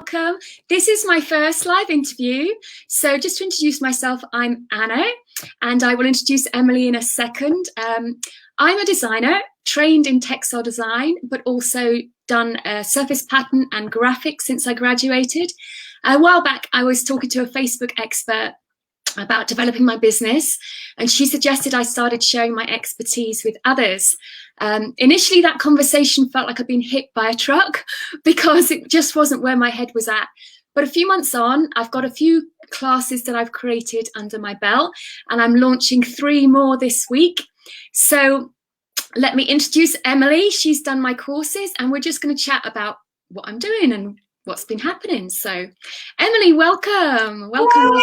welcome. This is my first live interview. So just to introduce myself, I'm Anna, and I will introduce Emily in a second. I'm a designer, trained in textile design, but also done surface pattern and graphics since I graduated. A while back, I was talking to a Facebook expert about developing my business, and she suggested I started sharing my expertise with others. Initially, that conversation felt like I'd been hit by a truck because it just wasn't where my head was at. But a few months on, I've got a few classes that I've created under my belt, and I'm launching 3 more this week. So let me introduce Emily. She's done my courses, and we're just going to chat about what I'm doing and what's been happening. So Emily, welcome. Welcome.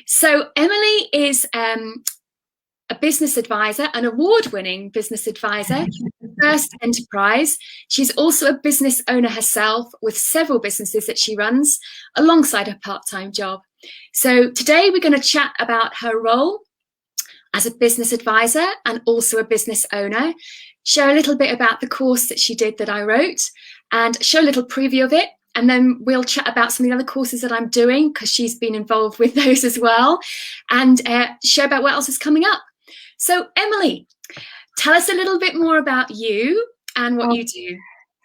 So Emily is a business advisor, an award-winning business advisor, First Enterprise. She's also a business owner herself with several businesses that she runs alongside her part-time job. So today we're going to chat about her role as a business advisor and also a business owner, share a little bit about the course that she did that I wrote, and show a little preview of it. And then we'll chat about some of the other courses that I'm doing, because she's been involved with those as well, and share about what else is coming up. So Emily, tell us a little bit more about you and what you do.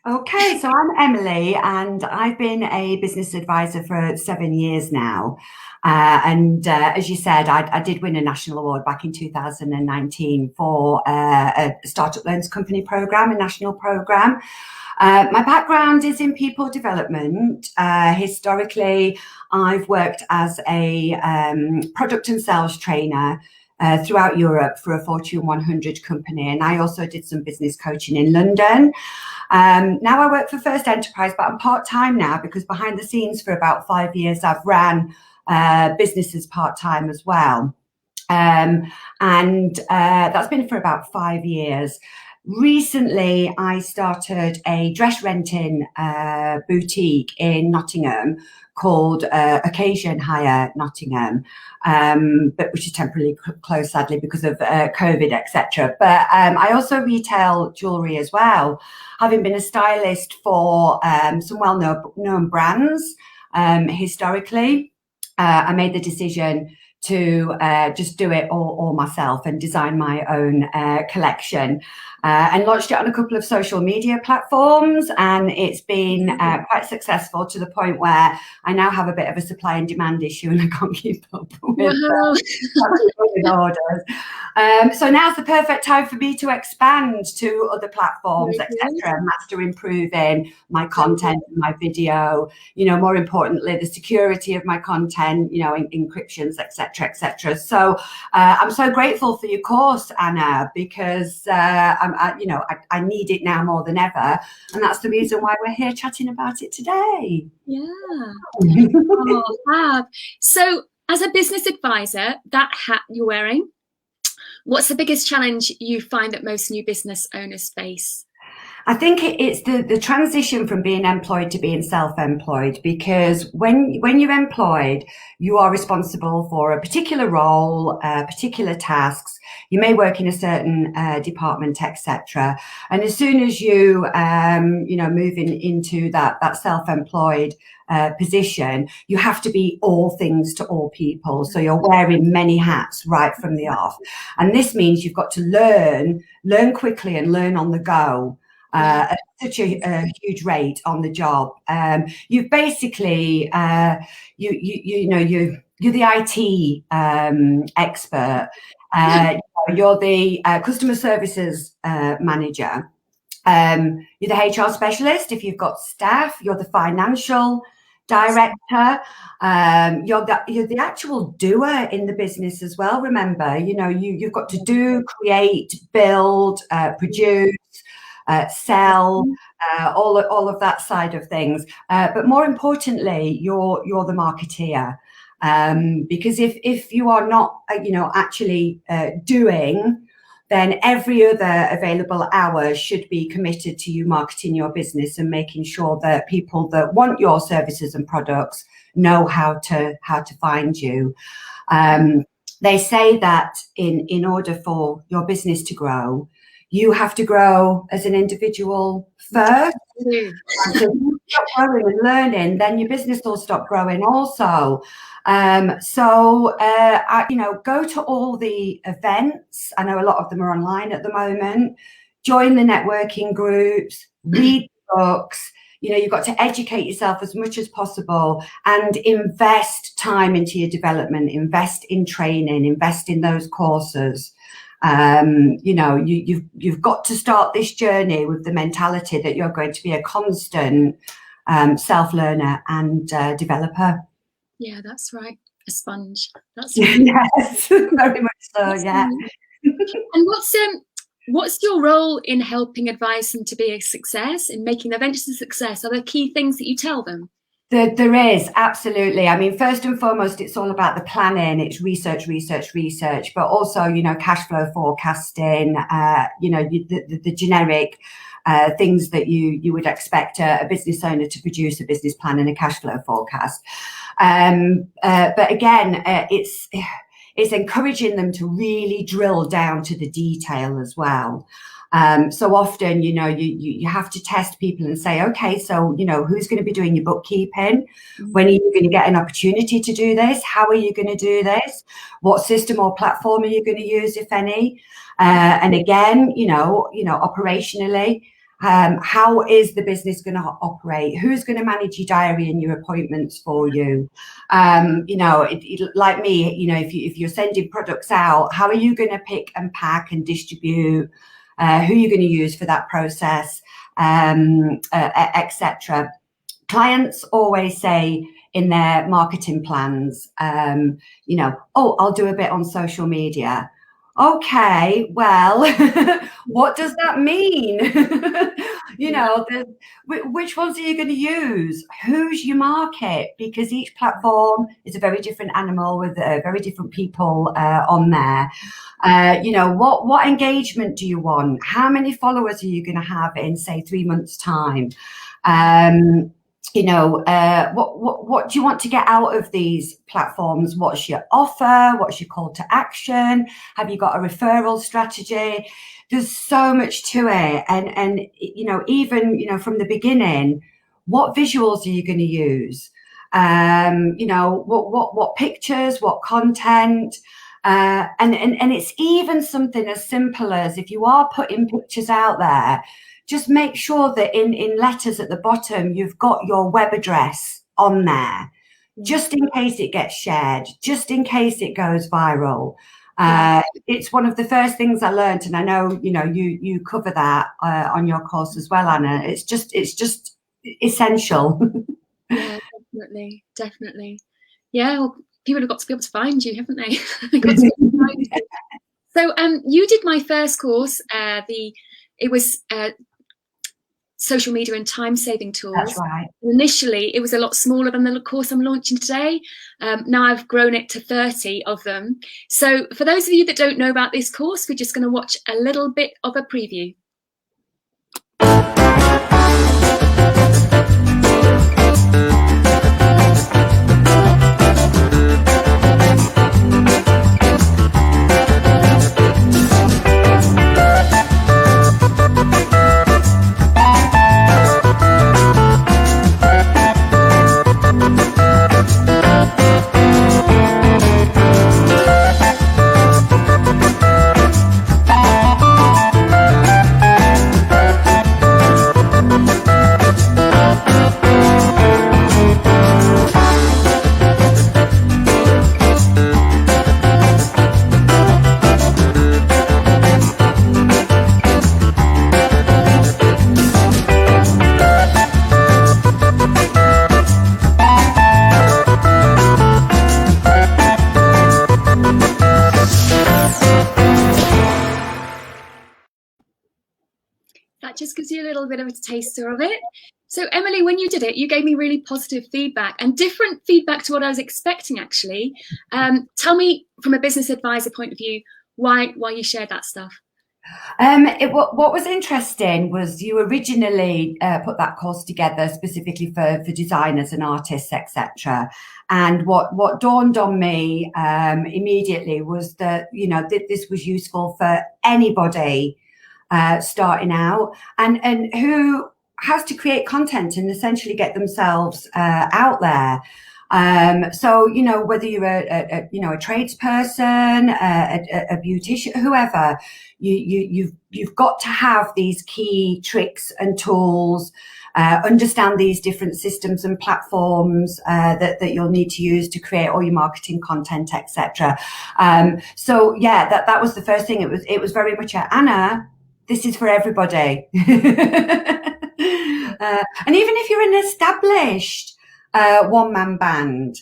Okay, so I'm Emily, and I've been a business advisor for 7 years now. As you said, I did win a national award back in 2019 for a Startup Loans Company program, a national program. My background is in people development. Historically, I've worked as a product and sales trainer throughout Europe for a Fortune 100 company, and I also did some business coaching in London. Now I work for First Enterprise, but I'm part-time now because behind the scenes for about 5 years I've ran businesses part-time as well. That's been for about 5 years. Recently, I started a dress renting boutique in Nottingham called Occasion Hire Nottingham, but which is temporarily closed, sadly, because of COVID, etc. But I also retail jewellery as well, having been a stylist for some well-known brands historically. I made the decision to just do it all myself and design my own collection, and launched it on a couple of social media platforms, and it's been quite successful to the point where I now have a bit of a supply and demand issue and I can't keep up with orders. So now's the perfect time for me to expand to other platforms, etc., master improving my content and my video, more importantly, the security of my content, encryptions, etc. So I'm so grateful for your course, Anna, because I need it now more than ever, and that's the reason why we're here chatting about it today. Yeah. Oh, fab. So as a business advisor, that hat you're wearing, what's the biggest challenge you find that most new business owners face? I think it's the transition from being employed to being self-employed, because when you're employed, you are responsible for a particular role, particular tasks. You may work in a certain department, etc. And as soon as you moving into that self-employed position, you have to be all things to all people. So you're wearing many hats right from the off, and this means you've got to learn quickly and learn on the go. At such a huge rate on the job. You've basically, you're the IT expert. You're the customer services manager. You're the HR specialist if you've got staff. You're the financial director. You're the actual doer in the business as well. Remember, you've got to do, create, build, produce, sell, all of that side of things. But more importantly, you're the marketeer, because if you are not, actually doing, then every other available hour should be committed to you marketing your business and making sure that people that want your services and products know how to find you. They say that in order for your business to grow, you have to grow as an individual first. stop growing and learning, then your business will stop growing also. Go to all the events. I know a lot of them are online at the moment. Join the networking groups, read books. You've got to educate yourself as much as possible and invest time into your development, invest in training, invest in those courses. You've got to start this journey with the mentality that you're going to be a constant self-learner and developer. Yeah, that's right. A sponge. That's right. Yes, very much so. That's yeah. And what's your role in helping advise them to be a success, in making their ventures a success? Are there key things that you tell them? There is, absolutely. I mean, first and foremost, it's all about the planning. It's research, but also, cash flow forecasting, the generic things that you would expect a business owner to produce: a business plan and a cash flow forecast. But again, it's encouraging them to really drill down to the detail as well. So often, you have to test people and say, okay, so, who's going to be doing your bookkeeping? When are you going to get an opportunity to do this? How are you going to do this? What system or platform are you going to use, if any? And again, operationally, how is the business going to operate? Who's going to manage your diary and your appointments for you? Like me, if you're sending products out, how are you going to pick and pack and distribute? Who are you going to use for that process, etc. Clients always say in their marketing plans, I'll do a bit on social media. Okay, well, what does that mean? Which ones are you going to use? Who's your market? Because each platform is a very different animal with very different people on there. What engagement do you want? How many followers are you going to have in, say, 3 months' time? What do you want to get out of these platforms? What's your offer? What's your call to action? Have you got a referral strategy? There's so much to it. And even, from the beginning, what visuals are you going to use? What pictures, what content? And it's even something as simple as, if you are putting pictures out there, just make sure that in letters at the bottom, you've got your web address on there, just in case it gets shared, just in case it goes viral. It's one of the first things I learned, and I know, you cover that on your course as well, Anna. It's just essential. Yeah, definitely. Yeah, well, people have got to be able to find you, haven't they? So you did my first course. It was social media and time-saving tools. That's right. Initially, it was a lot smaller than the course I'm launching today. Now I've grown it to 30 of them. So for those of you that don't know about this course, we're just going to watch a little bit of a preview. That just gives you a little bit of a taster of it. So Emily, when you did it, you gave me really positive feedback and different feedback to what I was expecting, actually. Tell me, from a business advisor point of view, why you shared that stuff. What was interesting was you originally put that course together specifically for designers and artists, etc. And what dawned on me immediately was that, this was useful for anybody starting out and who has to create content and essentially get themselves out there. So, you know, whether you're a tradesperson, a beautician, whoever, you've got to have these key tricks and tools, understand these different systems and platforms that you'll need to use to create all your marketing content, etc. So yeah, that was the first thing. It was very much Anna, this is for everybody. And even if you're an established one-man band,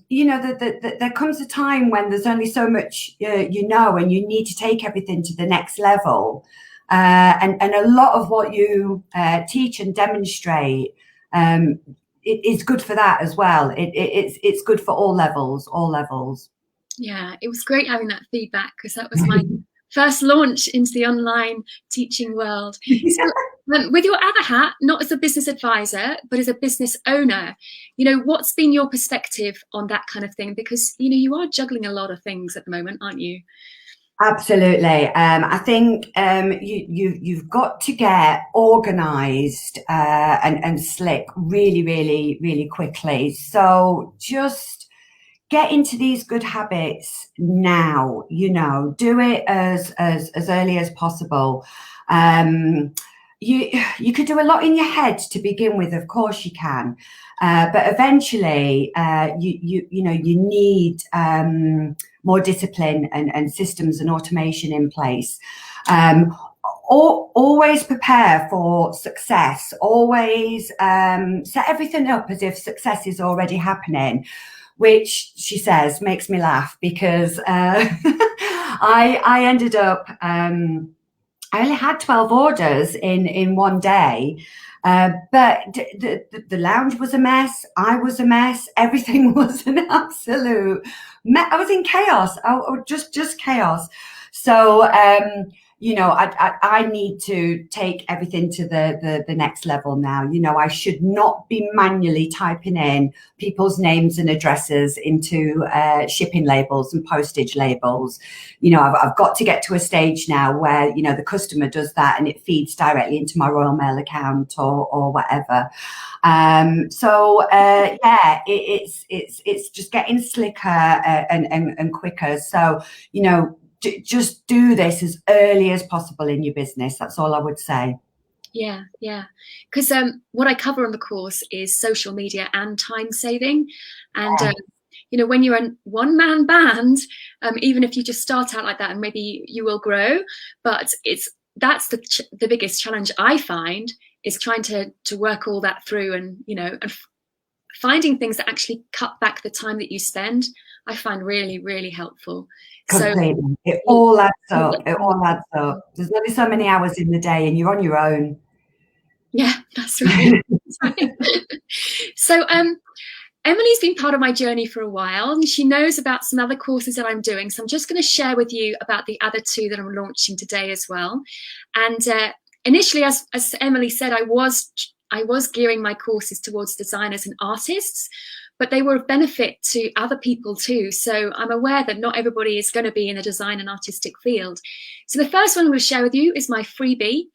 you know, there comes a time when there's only so much you know, and you need to take everything to the next level. And a lot of what you teach and demonstrate it is good for that as well. It's good for all levels. Yeah, it was great having that feedback, because that was my first launch into the online teaching world. So, with your other hat, not as a business advisor, but as a business owner, you know, what's been your perspective on that kind of thing? Because, you know, you are juggling a lot of things at the moment, aren't you? Absolutely. I think you've got to get organised and slick really, really, really quickly. So just get into these good habits now. You know, do it as early as possible. You could do a lot in your head to begin with, of course you can, but eventually you know, you need more discipline and systems and automation in place. Always prepare for success. Always set everything up as if success is already happening, which, she says, makes me laugh, because I ended up I only had 12 orders in one day, but the lounge was a mess. I was a mess. Everything was an absolute mess. I was in chaos. Just chaos. So, you know, I need to take everything to the next level now. You know, I should not be manually typing in people's names and addresses into shipping labels and postage labels. You know, I've got to get to a stage now where, you know, the customer does that and it feeds directly into my Royal Mail account or whatever. So yeah, it's just getting slicker and quicker. So, you know, just do this as early as possible in your business. That's all I would say. Yeah, because what I cover on the course is social media and time saving. And you know, when you're a one-man band, even if you just start out like that, and maybe you will grow, but that's the biggest challenge I find, is trying to work all that through, and, you know, and finding things that actually cut back the time that you spend. I find really, really helpful. Completely. So it all adds up. It all adds up. There's only so many hours in the day, and you're on your own. Yeah, that's right. That's right. So Emily's been part of my journey for a while, and she knows about some other courses that I'm doing. So I'm just going to share with you about the other two that I'm launching today as well. And initially, as Emily said, I was gearing my courses towards designers and artists, but they were of benefit to other people too. So I'm aware that not everybody is going to be in the design and artistic field. So the first one I'm going to share with you is my freebie,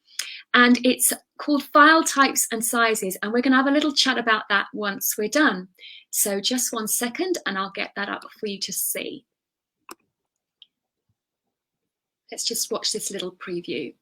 and it's called File Types and Sizes. And we're going to have a little chat about that once we're done. So just 1 second and I'll get that up for you to see. Let's just watch this little preview.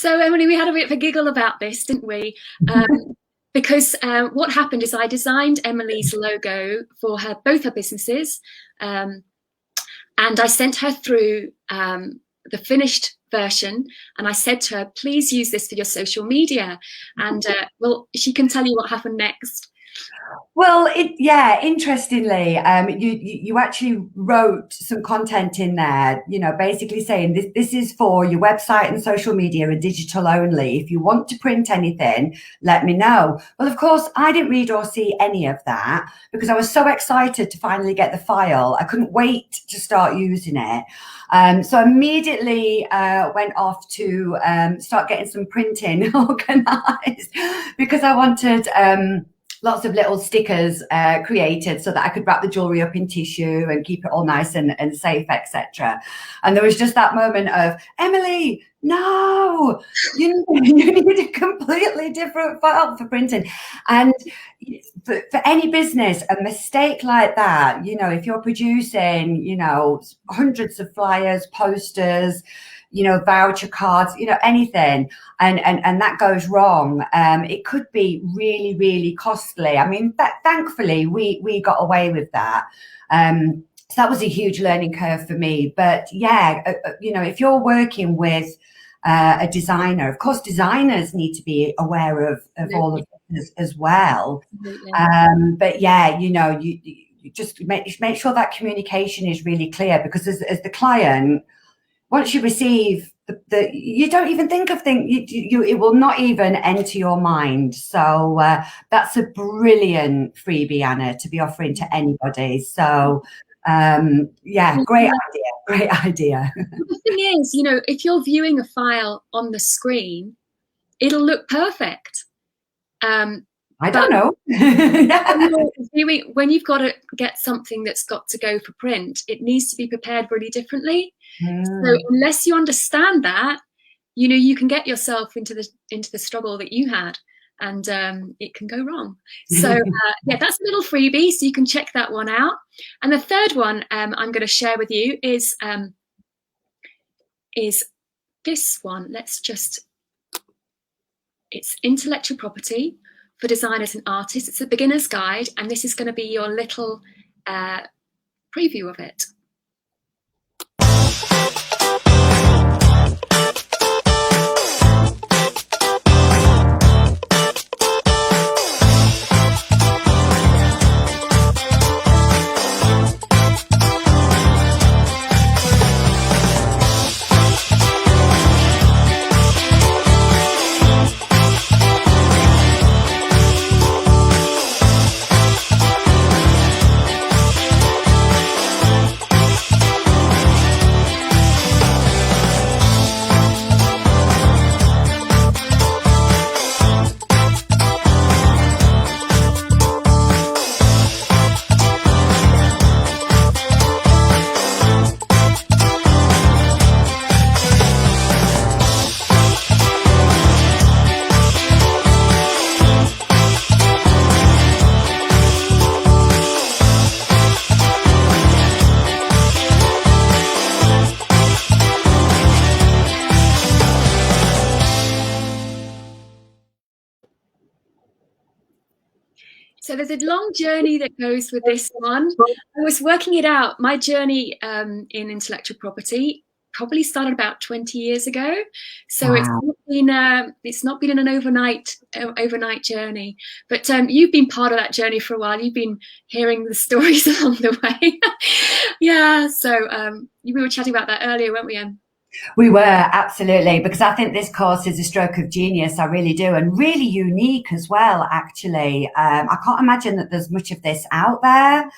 So, Emily, we had a bit of a giggle about this, didn't we? Because what happened is I designed Emily's logo for both her businesses, and I sent her through the finished version, and I said to her, please use this for your social media. And well, she can tell you what happened next. Well, interestingly, you actually wrote some content in there, basically saying this is for your website and social media and digital only. If you want to print anything, let me know. Well, of course, I didn't read or see any of that because I was so excited to finally get the file. I couldn't wait to start using it. So immediately went off to start getting some printing organized because I wanted lots of little stickers created so that I could wrap the jewelry up in tissue and keep it all nice and safe, etc. And there was just that moment of, Emily, no, you need a completely different file for printing. And for any business, a mistake like that, if you're producing, hundreds of flyers, posters, voucher cards, anything, and that goes wrong, it could be really, really costly. I mean, thankfully we got away with that. So that was a huge learning curve for me. But yeah, if you're working with a designer, of course, designers need to be aware of all of this as well. But yeah, you just make sure that communication is really clear, because as the client, once you receive you don't even think of things, it will not even enter your mind. So that's a brilliant freebie, Anna, to be offering to anybody. So yeah, great idea. The thing is, if you're viewing a file on the screen, it'll look perfect. I don't know. When you've got to get something that's got to go for print, it needs to be prepared really differently. So unless you understand that, you can get yourself into the struggle that you had, and it can go wrong. So yeah, that's a little freebie, so you can check that one out. And the third one I'm going to share with you is this one. It's intellectual property for designers and artists. It's a beginner's guide, and this is going to be your little preview of it. So there's a long journey that goes with this one. I was working it out. My journey in intellectual property probably started about 20 years ago. So wow. It's not been an overnight journey. But you've been part of that journey for a while. You've been hearing the stories along the way. Yeah. So we were chatting about that earlier, weren't we, Em? We were, absolutely, because I think this course is a stroke of genius. I really do, and really unique as well, actually. I can't imagine that there's much of this out there.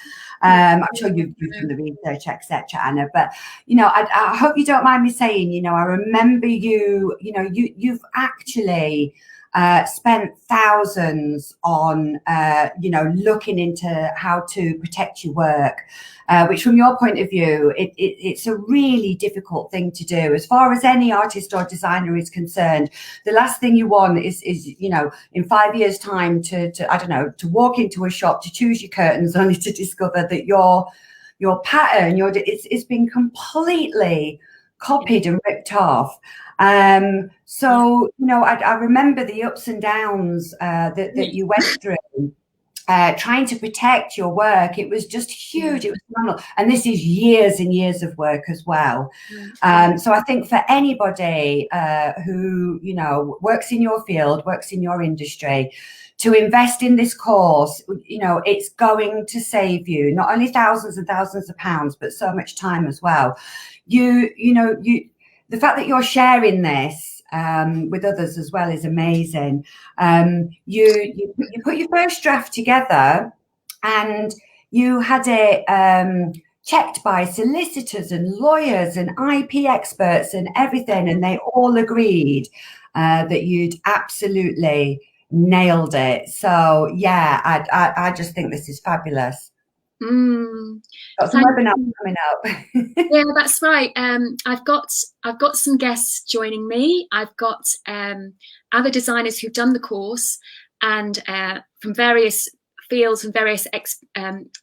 I'm sure you've done the research, etc., Anna, but I hope you don't mind me saying, I remember you've actually spent thousands on looking into how to protect your work, which from your point of view, it's a really difficult thing to do. As far as any artist or designer is concerned, the last thing you want is in 5 years' time to walk into a shop to choose your curtains only to discover that your pattern, it's been completely copied and ripped off. So, you know, I remember the ups and downs that you went through. Trying to protect your work. It was just huge. It was phenomenal. And this is years and years of work as well. So I think for anybody who, you know, works in your field, works in your industry, to invest in this course, you know, it's going to save you not only thousands and thousands of pounds, but so much time as well. The fact that you're sharing this with others as well is amazing. You put your first draft together, and you had it checked by solicitors and lawyers and IP experts and everything, and they all agreed that you'd absolutely nailed it. So yeah, I just think this is fabulous. Got some webinars coming up. Yeah, that's right. I've got some guests joining me. I've got other designers who've done the course, and from various fields and various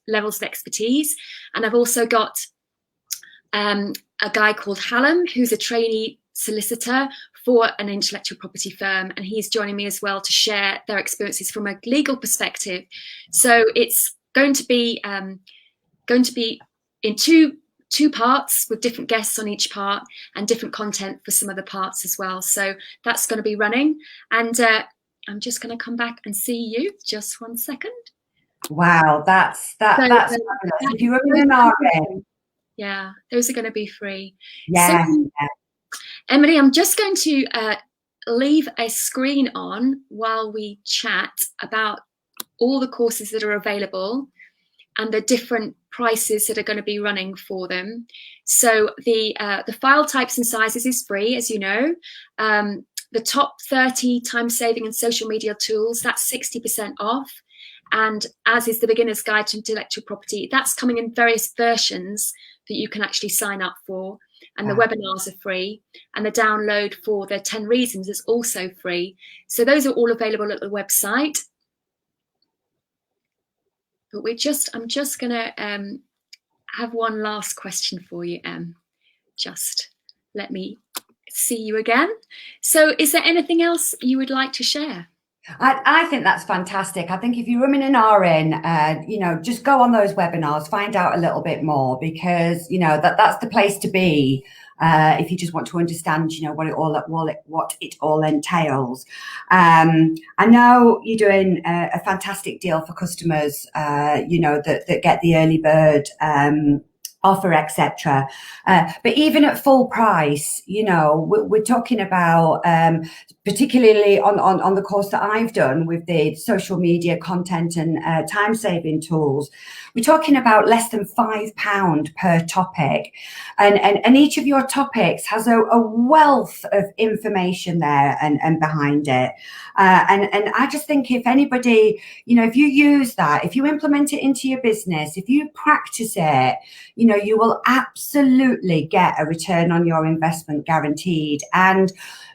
levels of expertise. And I've also got a guy called Hallam, who's a trainee solicitor for an intellectual property firm, and he's joining me as well to share their experiences from a legal perspective. So it's going to be in two parts with different guests on each part and different content for some other parts as well. So that's going to be running, and I'm just going to come back and see you. Just 1 second. Wow, that's fabulous. If you were in an RN, yeah, those are going to be free. Yeah. So, Emily, I'm just going to leave a screen on while we chat about all the courses that are available and the different prices that are going to be running for them. So the file types and sizes is free, as you know. The top 30 time saving and social media tools, that's 60% off. And as is the beginner's guide to intellectual property, that's coming in various versions that you can actually sign up for. And the webinars are free, and the download for the 10 reasons is also free. So those are all available at the website. But I'm just gonna have one last question for you, Em. Just let me see you again. So is there anything else you would like to share? I think that's fantastic. I think if you're running an RN, you know, just go on those webinars, find out a little bit more, because, you know, that's the place to be if you just want to understand, you know, what it all entails. I know you're doing a fantastic deal for customers, you know, that get the early bird offer, etc. But even at full price, you know, we're talking about, particularly on the course that I've done with the social media content and time saving tools, we're talking about less than £5 per topic, and each of your topics has a wealth of information there and behind it. And I just think if anybody, you know, if you use that, if you implement it into your business, if you practice it, you know, you will absolutely get a return on your investment guaranteed.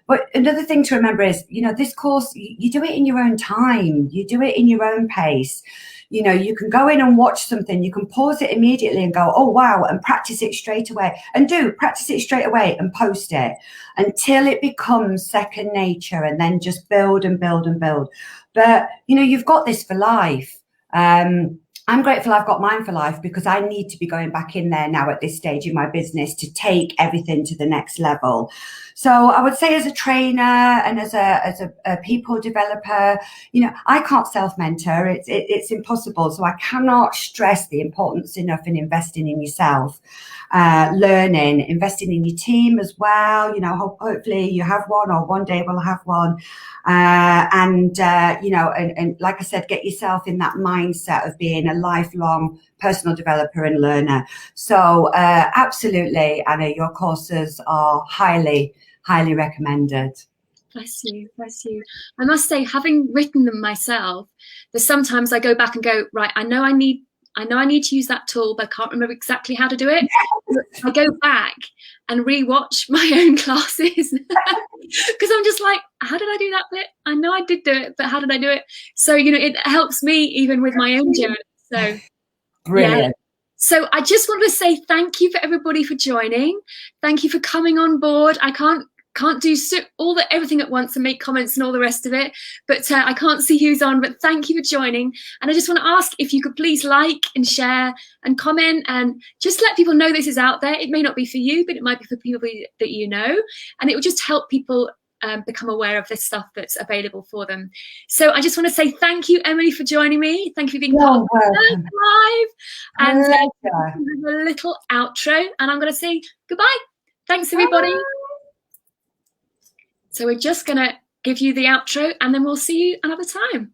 But another thing to remember is, you know, this course, you do it in your own time, you do it in your own pace. You know, you can go in and watch something, you can pause it immediately and go, oh, wow, and practice it straight away. And practice it straight away and post it until it becomes second nature, and then just build and build and build. But, you know, you've got this for life. I'm grateful I've got mine for life, because I need to be going back in there now at this stage in my business to take everything to the next level. So I would say, as a trainer and as a people developer, you know, I can't self-mentor. It's impossible. So I cannot stress the importance enough in investing in yourself, learning, investing in your team as well. You know, hopefully you have one, or one day we'll have one. You know, and like I said, get yourself in that mindset of being a lifelong personal developer and learner. So absolutely, Anna, your courses are highly recommended. Bless you, bless you. I must say, having written them myself, there's sometimes I go back and go, right, I know I need to use that tool, but I can't remember exactly how to do it. I go back and rewatch my own classes because I'm just like, how did I do that bit? I know I did do it, but how did I do it? So, you know, it helps me even with my own journey. So brilliant. So I just want to say thank you for everybody for joining. Thank you for coming on board. I can't do everything at once and make comments and all the rest of it, but I can't see who's on, but thank you for joining. And I just want to ask if you could please like and share and comment and just let people know this is out there. It may not be for you, but it might be for people that you know, and it will just help people become aware of this stuff that's available for them. So I just want to say thank you, Emily, for joining me. Thank you for being part of the live. And a little outro, and I'm going to say goodbye. Thanks, everybody. Bye. So we're just going to give you the outro, and then we'll see you another time.